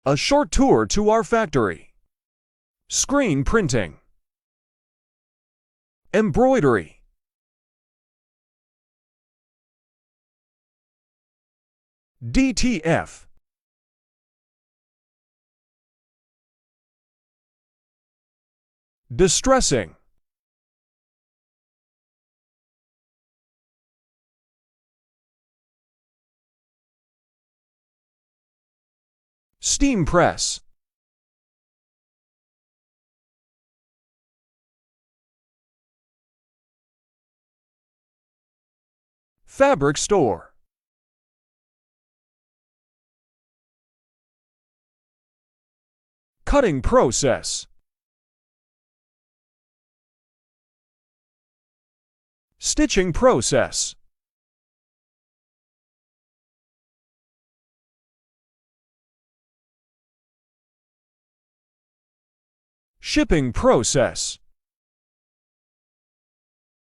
A short tour to our factory. Screen printing. Embroidery. DTF. Distressing. Steam press. Fabric store. Cutting process. Stitching process. Shipping process.